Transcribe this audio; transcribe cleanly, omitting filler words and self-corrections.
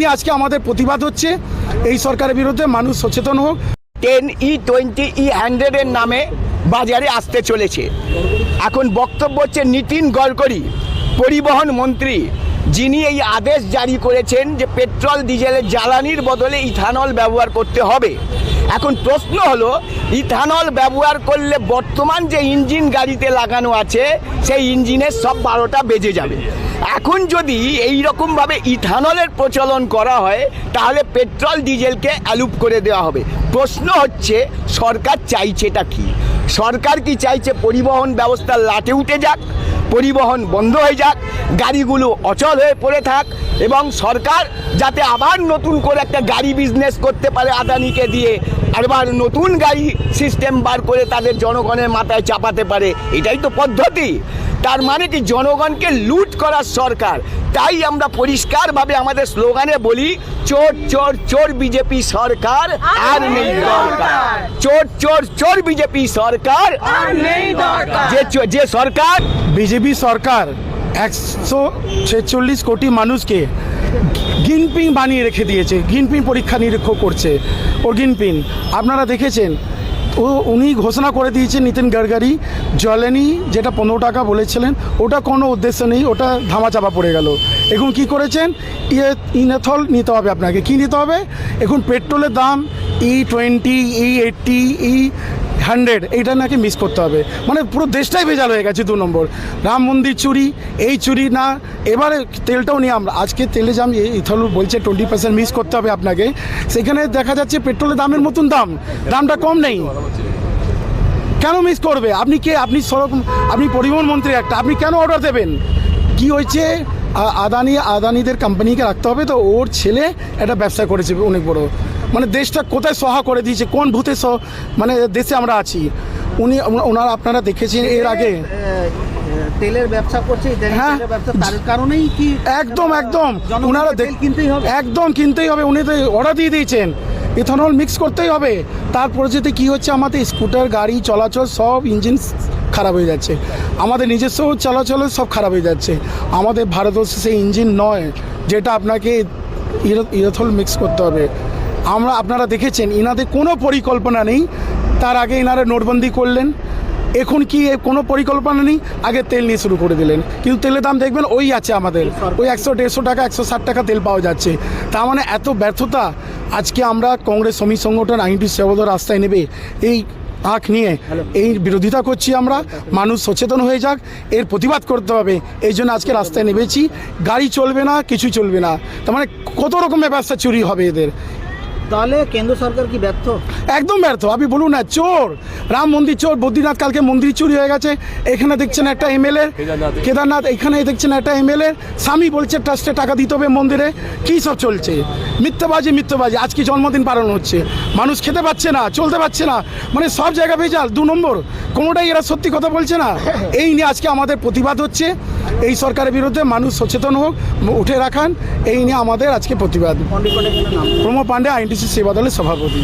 নিয়ে আজকে আমাদের প্রতিবাদ হচ্ছে। এই সরকারের বিরুদ্ধে মানুষ সচেতন হোক। 10E20E100 এর নামে বাজারে আসতে চলেছে। এখন বক্তব্য হচ্ছে নীতিন গডকরি, পরিবহন মন্ত্রী, যিনি এই আদেশ জারি করেছেন যে পেট্রোল ডিজেলের জ্বালানির বদলে ইথানল ব্যবহার করতে হবে। এখন প্রশ্ন হলো, ইথানল ব্যবহার করলে বর্তমান যে ইঞ্জিন গাড়িতে লাগানো আছে সেই ইঞ্জিনের সব 12টা বেজে যাবে। এখন যদি এই রকমভাবে ইথানলের প্রচলন করা হয় তাহলে পেট্রোল ডিজেলকে অ্যালুপ করে দেওয়া হবে। প্রশ্ন হচ্ছে সরকার চাইছেটা কি? সরকার কি চাইছে পরিবহন ব্যবস্থা লাটে উঠে যাক, পরিবহন বন্ধ হয়ে যাক, গাড়িগুলো অচল হয়ে পড়ে থাক এবং সরকার যাতে আবার নতুন করে একটা গাড়ি বিজনেস করতে পারে আদানিকে দিয়ে, আবার নতুন গাড়ি সিস্টেম বার করে তাদের জনগণের মাথায় চাপাতে পারে? এটাই তো পদ্ধতি। তার মানে কি জনগণকে লুট করার সরকার। তাই আমরা পরিষ্কারভাবে আমাদের স্লোগানে বলি, চোর চোর চোর বিজেপি সরকার আর নেই দরকার। চোর চোর চোর বিজেপি সরকার আর নেই দরকার। যে সরকার বিজেপি সরকার 146 কোটি মানুষকে গিনপিং বানিয়ে রেখে দিয়েছে। গিনপিং পরীক্ষা নিরীক্ষা করছে ও গিনপিং। আপনারা দেখেছেন উনি ঘোষণা করে দিয়েছেন নীতিন গডকরি, জ্বালানি যেটা 15 টাকা বলেছিলেন ওটা কোনো উদ্দেশ্য নেই, ওটা ধামাচাপা পড়ে গেল। এখন কি করেছেন, ইথানল নিতে হবে। আপনাকে কি নিতে হবে? এখন পেট্রোলের দাম E20, E80, E100 এইটা নাকি মিস করতে হবে। মানে পুরো দেশটাই ভেজাল হয়ে গেছে। 2 নম্বর রাম মন্দির চুরি, এই চুরি না, এবারে তেলটাও নিয়ে আমরা আজকে তেলে দাম ইথানল বলছে 20% মিস করতে হবে আপনাকে। সেখানে দেখা যাচ্ছে পেট্রোলের দামের মতন দামটা কম নেই। কেন মিস করবে? আপনি কে? আপনি পরিবহন মন্ত্রী একটা, আপনি কেন অর্ডার দেবেন? কি হয়েছে, আদানিদের কোম্পানিকে রাখতে হবে, তো ওর ছেলে একটা ব্যবসা করেছে অনেক বড়। মানে দেশটা কোথায় সহা করে দিয়েছে, কোন ভূতে মানে দেশে আমরা আছি। ওনারা আপনারা দেখেছেন এর আগে তেলের ব্যবসা করছে, হ্যাঁ, তার কারণেই কি একদম ওনারা কিনতেই হবে, একদম কিনতেই হবে। উনি তো অর্ডার দিয়ে দিয়েছেন ইথানল মিক্স করতেই হবে। তারপরে যেতে কি হচ্ছে, আমাদের স্কুটার গাড়ি চলাচল সব ইঞ্জিন খারাপ হয়ে যাচ্ছে, আমাদের নিজস্ব চলাচল সব খারাপ হয়ে যাচ্ছে। আমাদের ভারতবর্ষে সেই ইঞ্জিন নয় যেটা আপনাকে ইথানল মিক্স করতে হবে। আপনারা দেখেছেন ইনাদের কোনো পরিকল্পনা নেই। তার আগে ইনারা নোটবন্দি করলেন, এখন কি কোনো পরিকল্পনা নেই, আগে তেল নিয়ে শুরু করে দিলেন। কিন্তু তেলের দাম দেখবেন ওই আছে আমাদের, ওই 100-150 টাকা 160 টাকা তেল পাওয়া যাচ্ছে। তার মানে এত ব্যর্থতা। আজকে আমরা কংগ্রেস শ্রমিক সংগঠন আইনটি সেবাদল রাস্তায় নেবে এই আঁখ নিয়ে এই বিরোধিতা করছি। আমরা মানুষ সচেতন হয়ে যাক, এর প্রতিবাদ করতে হবে, এই জন্য আজকে রাস্তায় নেমেছি। গাড়ি চলবে না, কিছু চলবে না। তার মানে কত রকমের ব্যবসা চুরি হবে এদের। তাহলে কেন্দ্র সরকার কি ব্যর্থ? একদম ব্যর্থ। আপনি বলুন না, চোর রাম মন্দির চোর, বদ্রীনাথ কালকে মন্দির চুরি হয়ে গেছে। এখানে দেখছেন একটা এমএলএ কেদারনাথ, এখানে দেখছেন একটা এমএলএ স্বামী বলছে ট্রাস্টে টাকা দিতে হবে মন্দিরে। কী সব চলছে? মিথ্যাবাজি। আজকে জন্মদিন পালন হচ্ছে, মানুষ খেতে পাচ্ছে না, চলতে পারছে না, মানে সব জায়গা ভেজাল। 2 নম্বর কোনোটাই এরা সত্যি কথা বলছে না। এই নিয়ে আজকে আমাদের প্রতিবাদ হচ্ছে। এই সরকারের বিরুদ্ধে মানুষ সচেতন হোক, উঠে রাখান, এই নিয়ে আমাদের আজকে প্রতিবাদ। প্রমোদ প্রমোদ পাণ্ডে আইনটিসি সেবা দলের সভাপতি।